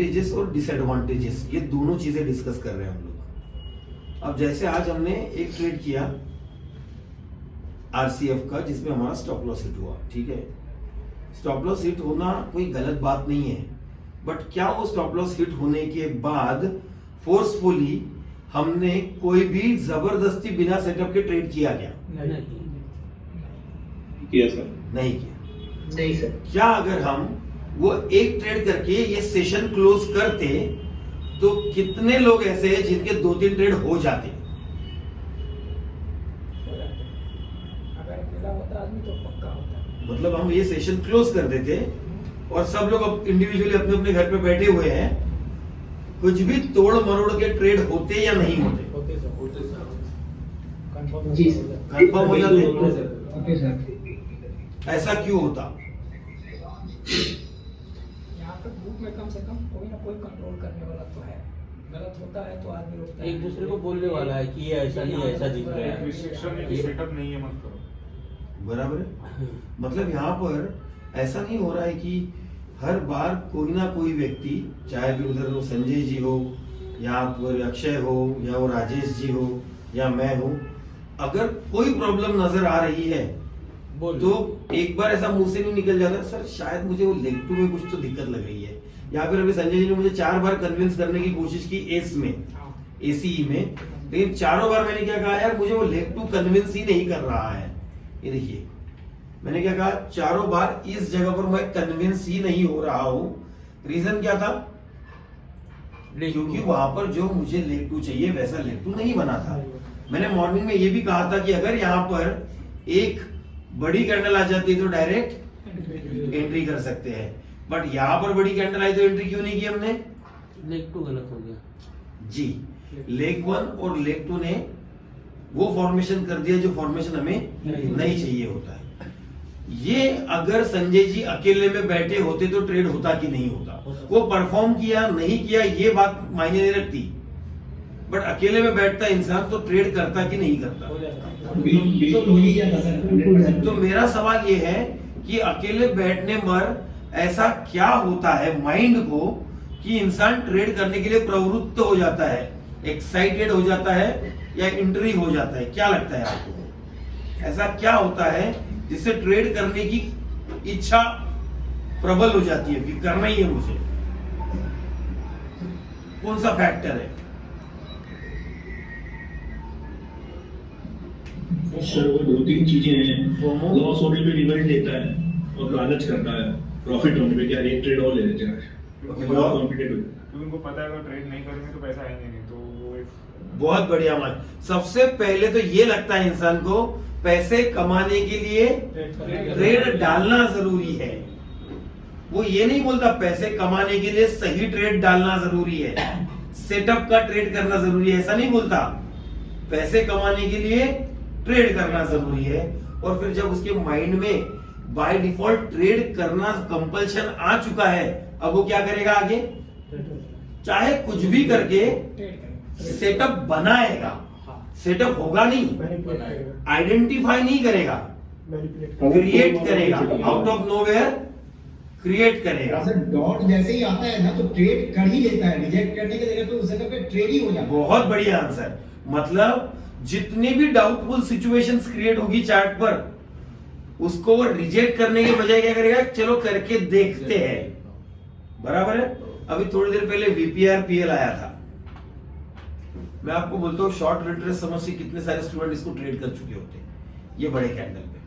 Advantages और disadvantages ये दोनों चीजें डिस्कस कर रहे हैं हम लोग। अब जैसे आज हमने एक ट्रेड किया आरसीएफ का जिसमें हमारा स्टॉप लॉस हिट हुआ, ठीक है। स्टॉप लॉस हिट होना कोई गलत बात नहीं है, बट क्या वो स्टॉप लॉस हिट होने के बाद फोर्सफुली हमने कोई भी जबरदस्ती बिना सेटअप के ट्रेड किया क्या? नहीं किया सर। नहीं किया। नहीं सर। क्या अगर हम वो एक ट्रेड करके ये सेशन क्लोज करते तो कितने लोग ऐसे हैं जिनके 2-3 ट्रेड हो जाते? अगर अकेला होता आदमी तो पक्का होता। मतलब हम ये सेशन क्लोज कर देते और सब लोग अब इंडिविजुअली अपने अपने घर पे बैठे हुए हैं, कुछ भी तोड़ मरोड़ के ट्रेड होते या नहीं होते? होते सर। कंफर्म जी कंफर्म हो जाते? Okay sir. ऐसा क्यों होता? यहाँ पे ग्रुप में कम से कम कोई ना कोई कंट्रोल करने वाला तो है। गलत होता है तो आदमी रोकता है। एक दूसरे को बोलने वाला है कि ये ऐसा नहीं ऐसा दिख रहा है। रिस्ट्रिक्शन सेटअप नहीं है, मत करो। बराबर है। मतलब यहाँ पर ऐसा नहीं हो रहा है कि हर बार कोई ना कोई व्यक्ति, चाहे भी उधर वो संजय जी हो या फिर अक्षय हो या वो राजेश जी हो या मैं हूं, अगर कोई प्रॉब्लम नजर आ रही है तो एक बार ऐसा मुंह से नहीं निकल जाता, सर शायद मुझे वो लेग टू में कुछ तो दिक्कत लग रही है। या फिर अभी संजय जी ने मुझे 4 बार कन्विंस करने की कोशिश की एस में, एसीई में, लेकिन चारों बार मैंने क्या कहा, यार मुझे वो लेग टू कन्विंस ही नहीं कर रहा है। ये देखिए मैंने क्या कहा, चारों बार इस जगह पर मैं कन्विंस ही नहीं हो रहा हूं। रीजन क्या था? क्योंकि वहां पर जो मुझे लेग टू चाहिए वैसा लेग टू नहीं बना था। मैंने मॉर्निंग में ये भी कहा था कि अगर यहाँ पर एक बड़ी कैंडल आ जाती है तो डायरेक्ट एंट्री कर सकते हैं, बट यहाँ पर बड़ी कैंडल आई तो एंट्री क्यों नहीं की हमने? लेग टू गलत हो गया जी, लेग 1 और लेग 2 ने वो फॉर्मेशन कर दिया जो फॉर्मेशन हमें नहीं चाहिए होता है। ये अगर संजय जी अकेले में बैठे होते तो ट्रेड होता कि नहीं होता? वो परफॉर्म किया नहीं किया ये बात मायने नहीं रखती, बट अकेले में बैठता इंसान तो ट्रेड करता कि नहीं करता? तो हो ही जाता सर। तो मेरा सवाल ये है कि अकेले बैठने पर ऐसा क्या होता है माइंड को कि इंसान ट्रेड करने के लिए प्रवृत्त हो जाता है, एक्साइटेड हो जाता है या इंट्रिग हो जाता है? क्या लगता है आपको? ऐसा क्या होता है जिससे ट्रेड करने की इच्छा प्रबल हो जाती है कि करना ही है मुझे? कौन सा फैक्टर है? सर वो 2-3 चीजें हैं। लॉस होने पे रिजल्ट देता है और लालच करता है प्रॉफिट होने पे, क्या एक ट्रेड और ले लेते हैं, बहुत कॉन्फिडेंट हो जाता है। क्योंकि उनको पता है अगर ट्रेड नहीं करेंगे तो पैसा आएंगे नहीं, तो वो एक बहुत बढ़िया मान। सबसे पहले तो ये लगता है इंसान को पैसे कमाने के लिए ट्रेड डालना जरूरी है। वो ये नहीं बोलता पैसे कमाने के लिए सही ट्रेड डालना जरूरी है, सेटअप का ट्रेड करना जरूरी है, ऐसा नहीं बोलता। पैसे कमाने के लिए ट्रेड करना जरूरी है, और फिर जब उसके माइंड में बाय डिफॉल्ट ट्रेड करना कंपल्शन आ चुका है, अब वो क्या करेगा आगे? चाहे कुछ भी करके सेटअप बनाएगा। सेटअप होगा नहीं, आइडेंटिफाई नहीं करेगा, क्रिएट करेगा, आउट ऑफ नोवेयर क्रिएट करेगा। सर डॉट जैसे ही आता है ना तो ट्रेड कर ही लेता है, रिजेक्ट करने के जगह पे उस जगह पे ट्रेड ही हो जाता है। बहुत बढ़िया आंसर। मतलब जितनी भी डाउटफुल सिचुएशंस क्रिएट होगी चार्ट पर, उसको वो रिजेक्ट करने के बजाय क्या करेगा? चलो करके देखते हैं। बराबर है। अभी थोड़ी देर पहले वीपीआर पीएल आया था। मैं आपको बोलता हूँ शॉर्ट रिट्रेस समझ के कितने सारे स्टूडेंट इसको ट्रेड कर चुके होते हैं। ये बड़े कैंडल पे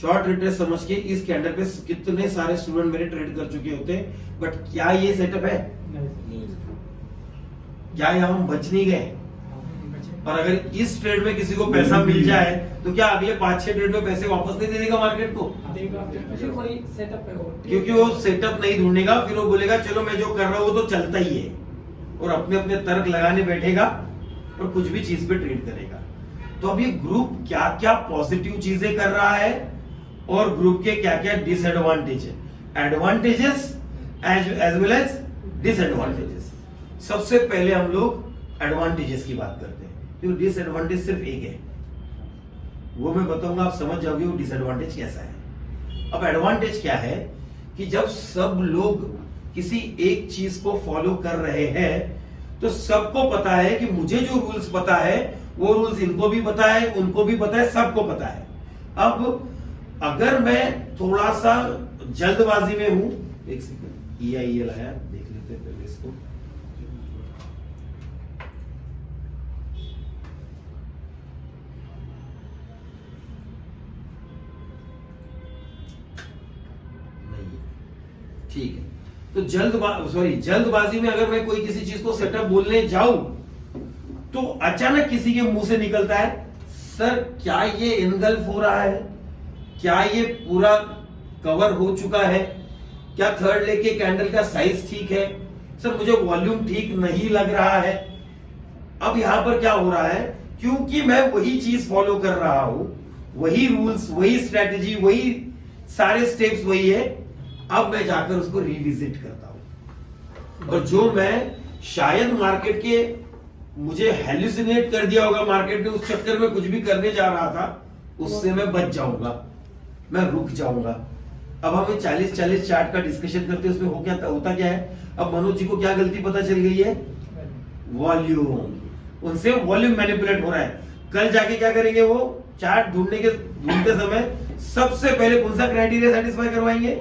शॉर्ट रिट्रेस समझ के इस कैंडल पे कितने सारे स्टूडेंट मेरे ट्रेड कर चुके होते हैं, बट क्या ये सेटअप है? क्या यहां हम बच नहीं गए? और अगर इस ट्रेड में किसी को पैसा मिल जाए तो क्या अगले 5-6 ट्रेड में पैसे वापस नहीं दे देगा मार्केट को? क्योंकि वो सेटअप नहीं ढूंढेगा, फिर वो बोलेगा चलो मैं जो कर रहा हूं वो तो चलता ही है, और अपने अपने तर्क लगाने बैठेगा और कुछ भी चीज पे ट्रेड करेगा। तो अब ये ग्रुप क्या क्या पॉजिटिव चीजें कर रहा है और ग्रुप के क्या क्या डिसएडवांटेज है, advantages as well as disadvantages. सबसे पहले हम लोग एडवांटेजेस की बात करते हैं, क्योंकि डिसएडवांटेज सिर्फ एक है, वो मैं बताऊंगा, आप समझ जाओगे वो डिसएडवांटेज कैसा है। अब एडवांटेज क्या है कि जब सब लोग किसी एक चीज को फॉलो कर रहे हैं तो सबको पता है कि मुझे जो रूल्स पता है वो रूल्स इनको भी पता है, उनको भी पता है, सबको पता है। अब अगर मैं थोड़ा सा जल्दबाजी में हूं, एक सेकंड, EIL आया, देख लेते हैं पहले इसको। नहीं, ठीक है। तो जल्दबाजी में अगर मैं कोई किसी चीज को सेटअप बोलने जाऊं तो अचानक किसी के मुंह से निकलता है, सर क्या ये इनगल्फ हो रहा है, क्या ये पूरा कवर हो चुका है, क्या थर्ड ले के कैंडल का साइज ठीक है, सर मुझे वॉल्यूम ठीक नहीं लग रहा है। अब यहां पर क्या हो रहा है, क्योंकि मैं वही चीज फॉलो कर रहा हूं, वही रूल्स, वही स्ट्रेटेजी, वही सारे स्टेप्स वही है, अब मैं जाकर उसको रिविजिट करता हूं। और जो मैं शायद मार्केट के मुझे हेल्यूसिनेट कर दिया होगा मार्केट ने, उस चक्कर में कुछ भी करने जा रहा था, उससे मैं बच जाऊंगा, मैं रुक जाऊंगा। अब हमें 40-40 चार्ट का डिस्कशन करते हैं, उसमें होता क्या है, अब मनोज जी को क्या गलती पता चल गई है, वॉल्यूम, उनसे वॉल्यूम मैनिपुलेट हो रहा है। कल जाके क्या करेंगे, वो चार्ट ढूंढते समय सबसे पहले कौन सा क्राइटेरिया सेटिस्फाई करवाएंगे,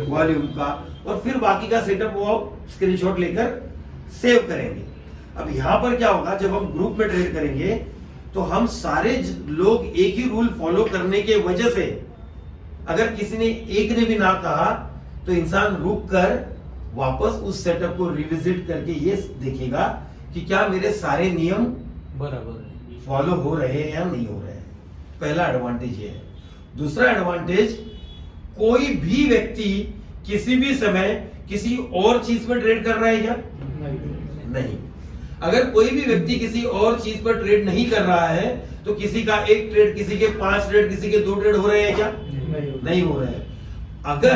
वॉल्यूम का, और फिर बाकी का सेटअप वो स्क्रीनशॉट लेकर सेव करेंगे। अब यहां पर क्या होगा, जब हम ग्रुप में ट्रेड करेंगे तो हम सारे लोग एक ही रूल फॉलो करने के वजह से, अगर किसी ने एक ने भी ना कहा तो इंसान रुक कर वापस उस सेटअप को रिविजिट करके ये देखेगा कि क्या मेरे सारे नियम बराबर फॉलो हो रहे हैं या नहीं हो रहे हैं। पहला एडवांटेज ये है। दूसरा एडवांटेज, कोई भी व्यक्ति किसी भी समय किसी और चीज पर ट्रेड कर रहा है क्या, नहीं। अगर कोई भी व्यक्ति किसी और चीज पर ट्रेड नहीं कर रहा है तो किसी का एक ट्रेड, किसी के 5 ट्रेड, किसी के 2 ट्रेड हो रहे हैं क्या, नहीं हो रहे हैं। अगर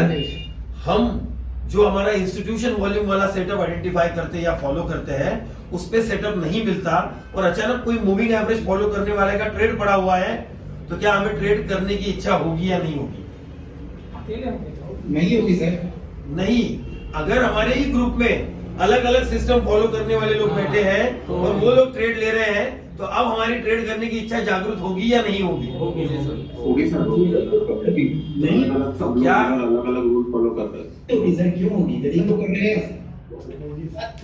हम जो हमारा इंस्टीट्यूशन वॉल्यूम वाला सेटअप आइडेंटिफाई करते हैं या फॉलो करते हैं, उस पे सेटअप नहीं मिलता और अचानक कोई मूविंग एवरेज फॉलो करने वाले का ट्रेड पड़ा हुआ है, तो क्या हमें ट्रेड करने की इच्छा होगी या नहीं होगी, अकेले होंगे तो नहीं होगी सर। नहीं। अगर हमारे ही ग्रुप में अलग अलग सिस्टम फॉलो करने वाले लोग बैठे हैं और वो लोग ट्रेड ले रहे हैं, तो अब हमारी ट्रेड करने की इच्छा जागरूक होगी या नहीं होगी, होगी सर, नहीं सब क्या? अलग अलग रूल फॉलो करते हैं। होगी सर, क्यों होगी, गरीब तो कर रहे हैं।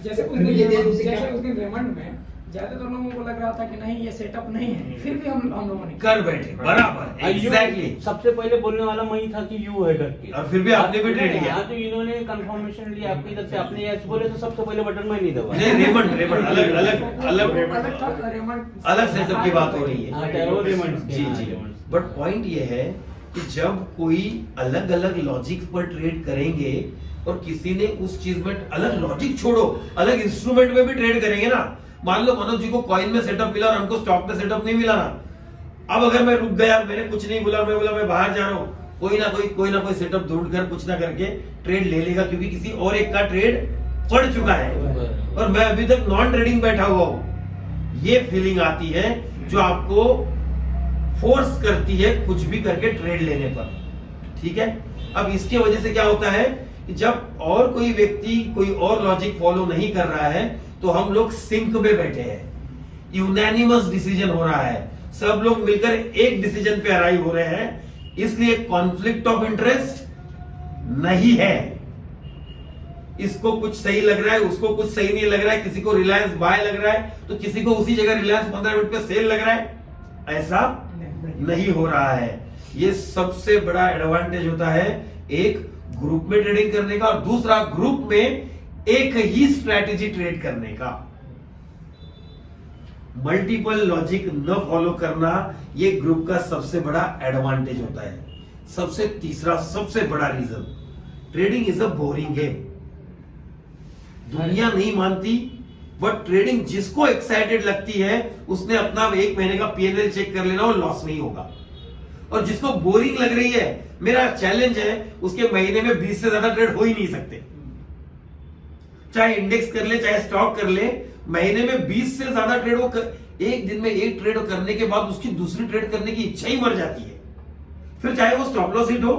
जैसे उस दिन रेमंड में ज्यादातर लोगों को लग रहा था कि नहीं ये सेटअप नहीं है, फिर भी हम लोगों ने कर बैठे, बराबर, एग्जैक्टली। सबसे पहले बोलने वाला मैं ही था कि यू है करके, और फिर भी आपने भी ट्रेड किया। हाँ, तो इन्होंने कंफर्मेशन लिया आपकी तरफ से, आपने यस बोले तो सबसे पहले बटन मैं नहीं दबा। नहीं, रेमंड अलग अलग अलग अलग था, रेमंड अलग सेटअप की बात हो रही है। हाँ, वो रेमंड के, जी हाँ, जी। रेमंड। बट पॉइंट ये है कि जब कोई अलग अलग लॉजिक पर ट्रेड करेंगे और किसी ने उस चीज में अलग लॉजिक छोड़ो, अलग इंस्ट्रूमेंट में भी ट्रेड करेंगे ना, मान लो मनोज जी को कॉइन में सेटअप मिला और हमको स्टॉक में सेटअप नहीं मिला ना, अब अगर मैं रुक गया, मैंने कुछ नहीं बोला, मैं बोला मैं बाहर जा रहा हूं, कोई ना कोई सेटअप ढूंढ कर कुछ ना करके ट्रेड ले लेगा, क्योंकि किसी और एक का ट्रेड पड़ चुका है और मैं अभी तक नॉन ट्रेडिंग बैठा हुआ हूं। ये फीलिंग आती है जो आपको फोर्स करती है कुछ भी करके ट्रेड लेने पर, ठीक है। अब इसकी वजह से क्या होता है कि जब और कोई व्यक्ति कोई और लॉजिक फॉलो नहीं कर रहा है तो हम लोग सिंक में बैठे हैं, यूनानिमस डिसीजन हो रहा है, सब लोग मिलकर एक डिसीजन पे अराइव हो रहे हैं, इसलिए कॉन्फ्लिक्ट ऑफ इंटरेस्ट नहीं है। इसको कुछ सही लग रहा है, उसको कुछ सही नहीं लग रहा है, किसी को रिलायंस बाय लग रहा है तो किसी को उसी जगह रिलायंस 15 मिनट पे सेल लग रहा है, ऐसा नहीं हो रहा है। ये सबसे बड़ा एडवांटेज होता है एक ग्रुप में ट्रेडिंग करने का, और दूसरा ग्रुप में एक ही स्ट्रैटेजी ट्रेड करने का। मल्टीपल लॉजिक न फॉलो करना ये ग्रुप का सबसे बड़ा एडवांटेज होता है। सबसे तीसरा सबसे बड़ा reason, trading is a boring game. दुनिया नहीं मानती, बट ट्रेडिंग जिसको एक्साइटेड लगती है उसने अपना 1 महीने का P&L चेक कर लेना और लॉस नहीं होगा, और जिसको बोरिंग लग रही है, मेरा चैलेंज है उसके महीने में 20 से ज्यादा ट्रेड हो ही नहीं सकते। चाहे इंडेक्स कर ले चाहे स्टॉक कर ले, महीने में 20 से ज्यादा ट्रेड वो एक दिन में एक ट्रेड करने के बाद उसकी दूसरी ट्रेड करने की इच्छा ही मर जाती है। फिर चाहे वो स्टॉप लॉस हिट हो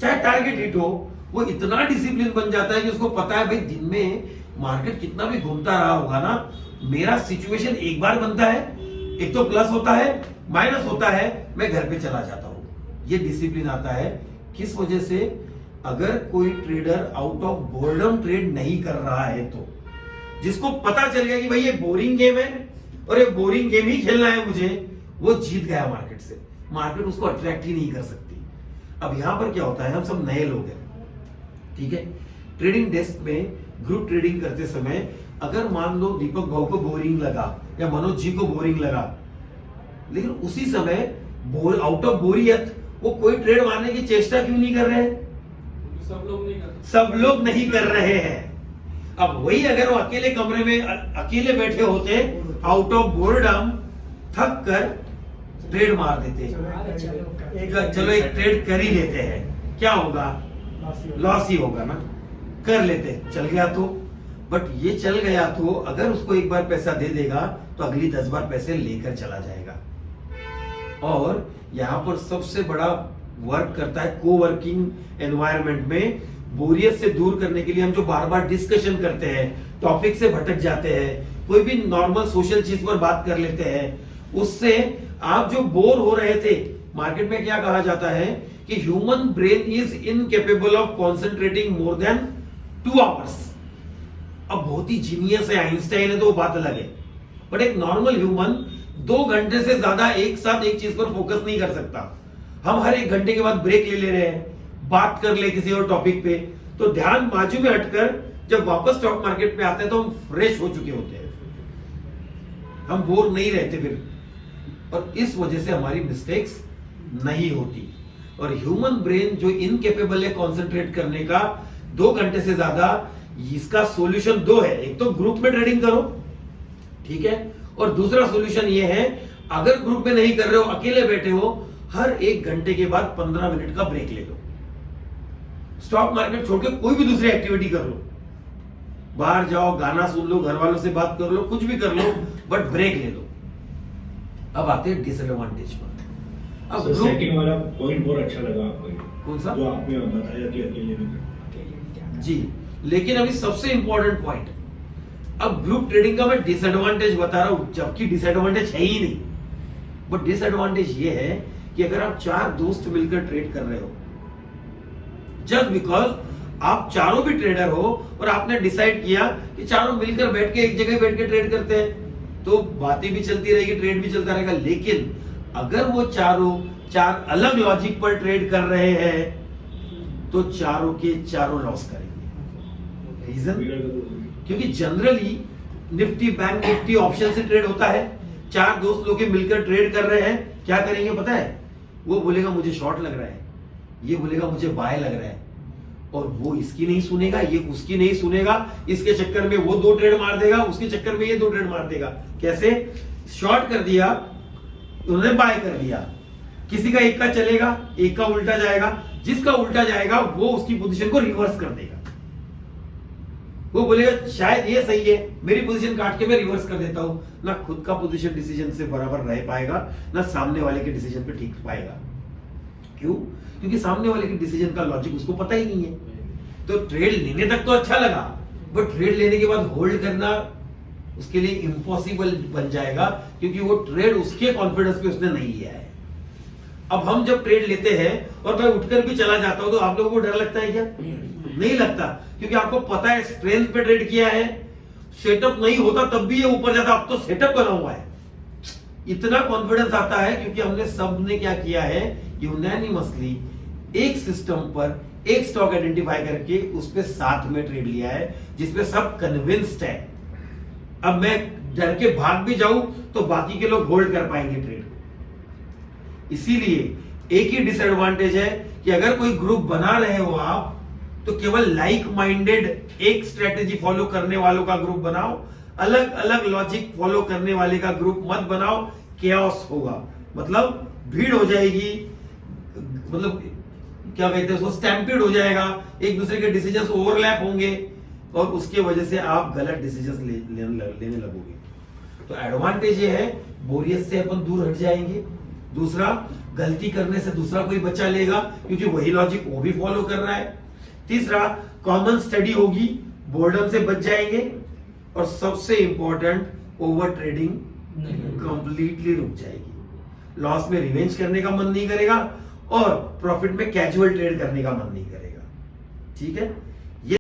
चाहे टारगेट हिट हो, वो इतना डिसिप्लिन बन जाता है कि उसको पता है भाई दिन में मार्केट कितना भी घूमता रहा होगा ना, मेरा सिचुएशन एक बार बनता है, एक तो प्लस होता है माइनस होता है, मैं घर पे चला जाता हूं। ये डिसिप्लिन आता है किस वजह से? अगर कोई trader out of boredom trade नहीं कर रहा है तो जिसको पता चल गया कि भाई ये बोरिंग गेम है और ये बोरिंग गेम ही खेलना है मुझे, वो जीत गया मार्केट से। मार्केट उसको अट्रैक्ट ही नहीं कर सकती। अब यहां पर क्या होता है, हम सब नए लोग हैं, ठीक है। ट्रेडिंग डेस्क में ग्रुप ट्रेडिंग करते समय अगर मान लो दीपक भाऊ को बोरिंग लगा या मनोज जी को बोरिंग लगा, लेकिन उसी समय आउट ऑफ बोरियत वो कोई ट्रेड मारने की चेष्टा क्यों नहीं कर रहे हैं? सब लोग नहीं कर रहे हैं। अब वही अगर वो अकेले कमरे में अकेले बैठे होते, आउट ऑफ बोर्डम थक कर ट्रेड मार देते, चलो एक ट्रेड कर ही लेते हैं, क्या होगा? लॉस ही होगा ना। कर लेते, चल गया तो, बट ये चल गया तो अगर उसको एक बार पैसा दे देगा तो अगली 10 बार पैसे लेकर चला जाएगा। और यहां पर सबसे बड़ा वर्क करता है कोवर्किंग एनवायरनमेंट में, बोरियत से दूर करने के लिए हम जो बार बार डिस्कशन करते हैं, टॉपिक से भटक जाते हैं, कोई भी नॉर्मल सोशल चीज पर बात कर लेते हैं, उससे आप जो बोर हो रहे थे, मार्केट में क्या कहा जाता है कि human brain is incapable of concentrating more than 2 hours. अब बहुत ही जीनियस है, आइंस्टाइन है तो वो बात अलग है, बट एक नॉर्मल ह्यूमन 2 घंटे से ज्यादा एक साथ एक चीज पर फोकस नहीं कर सकता। हम हर 1 घंटे के बाद ब्रेक ले रहे हैं, बात कर ले किसी और टॉपिक पे, तो ध्यान बाजू में हटकर जब वापस स्टॉक मार्केट में आते हैं तो हम फ्रेश हो चुके होते हैं, हम बोर नहीं रहते फिर, और इस वजह से हमारी मिस्टेक्स नहीं होती। और ह्यूमन ब्रेन जो इनकेपेबल है कॉन्सेंट्रेट करने का 2 घंटे से ज्यादा, इसका सॉल्यूशन 2 है। एक तो ग्रुप में ट्रेडिंग करो, ठीक है, और दूसरा सॉल्यूशन ये है अगर ग्रुप में नहीं कर रहे हो, अकेले बैठे हो, हर 1 घंटे के बाद 15 मिनट का ब्रेक ले लो। स्टॉक मार्केट छोड़ के कोई भी दूसरी एक्टिविटी कर लो, बाहर जाओ, गाना सुन लो, घर वालों से बात कर लो, कुछ भी कर लो, बट ब्रेक ले लो। अब आते हैं डिसएडवांटेज पर। अब सेकंड वाला पॉइंट बहुत अच्छा लगा आपको, कौन सा? जो आपने बताया कि अकेले में जी, लेकिन अभी सबसे इंपॉर्टेंट पॉइंट, अब ग्रुप ट्रेडिंग का मैं डिसएडवांटेज बता रहा हूं, जबकि डिसएडवांटेज है ही नहीं, बट डिसएडवांटेज ये है कि अगर आप 4 दोस्त मिलकर ट्रेड कर रहे हो, जस्ट बिकॉज आप चारों भी ट्रेडर हो और आपने डिसाइड किया कि चारों मिलकर बैठ के एक जगह बैठ के ट्रेड करते हैं, तो बातें भी चलती रहेगी, ट्रेड भी चलता रहेगा। लेकिन अगर वो चारों 4 अलग लॉजिक पर ट्रेड कर रहे हैं तो चारों के चारों लॉस करेंगे। रीजन, क्योंकि generally Nifty bank Nifty option से ट्रेड होता है, 4 दोस्त लोग मिलकर ट्रेड कर रहे हैं, क्या करेंगे पता है? वो बोलेगा मुझे शॉर्ट लग रहा है, ये बोलेगा मुझे बाय लग रहा है, और वो इसकी नहीं सुनेगा, ये उसकी नहीं सुनेगा, इसके चक्कर में वो 2 ट्रेड मार देगा, उसके चक्कर में ये 2 ट्रेड मार देगा। कैसे? शॉर्ट कर दिया, उन्होंने बाय कर दिया, किसी का एक का चलेगा, एक का उल्टा जाएगा, जिसका उल्टा जाएगा वो उसकी पोजीशन को रिवर्स कर देगा। वो बोलेगा शायद ये सही है, मेरी पोजीशन काट के मैं रिवर्स कर देता हूं। ना खुद का पोजीशन डिसीजन से बराबर रह पाएगा, ना सामने वाले के डिसीजन पे ठीक पाएगा। क्यों? क्योंकि सामने वाले के डिसीजन का लॉजिक उसको पता ही नहीं है। तो ट्रेड लेने तक तो अच्छा लगा, बट ट्रेड लेने के बाद होल्ड करना उसके लिए इम्पॉसिबल बन जाएगा, क्योंकि वो ट्रेड उसके कॉन्फिडेंस पे उसने नहीं लिया है। अब हम जब ट्रेड लेते हैं और मैं उठकर भी चला जाता हूं तो आप लोगों को डर लगता है क्या? नहीं लगता, क्योंकि आपको पता है स्ट्रेंथ पे ट्रेड किया है, सेटअप नहीं होता तब भी ये ऊपर जाता, अब तो सेटअप बना हुआ है। इतना कॉन्फिडेंस आता है क्योंकि हमने सबने क्या किया है, यूनानिमसली एक सिस्टम पर एक स्टॉक आइडेंटिफाई करके उस पे साथ में ट्रेड लिया है, जिसपे सब कन्विंस्ड है। अब मैं डर के भाग भी जाऊं तो बाकी के लोग होल्ड कर पाएंगे ट्रेड को। इसीलिए एक ही डिसएडवांटेज है कि अगर कोई ग्रुप बना रहे हो आप, तो केवल लाइक माइंडेड एक स्ट्रेटेजी फॉलो करने वालों का ग्रुप बनाओ, अलग अलग लॉजिक फॉलो करने वाले का ग्रुप मत बनाओ, केओस होगा, मतलब भीड़ हो जाएगी, मतलब क्या कहते हैं उसको, स्टैम्पिड हो जाएगा, एक दूसरे के डिसीजंस ओवरलैप होंगे और उसके वजह से आप गलत डिसीजंस लेने लगोगे। तो एडवांटेज ये है, बोरियत से अपन दूर हट जाएंगे। दूसरा, गलती करने से दूसरा कोई बचा लेगा, क्योंकि वही लॉजिक वो भी फॉलो कर रहा है। तीसरा, कॉमन स्टडी होगी, बोर्डम से बच जाएंगे, और सबसे इंपॉर्टेंट, ओवर ट्रेडिंग कंप्लीटली रुक जाएगी। लॉस में रिवेंज करने का मन नहीं करेगा और प्रॉफिट में कैजुअल ट्रेड करने का मन नहीं करेगा। ठीक है।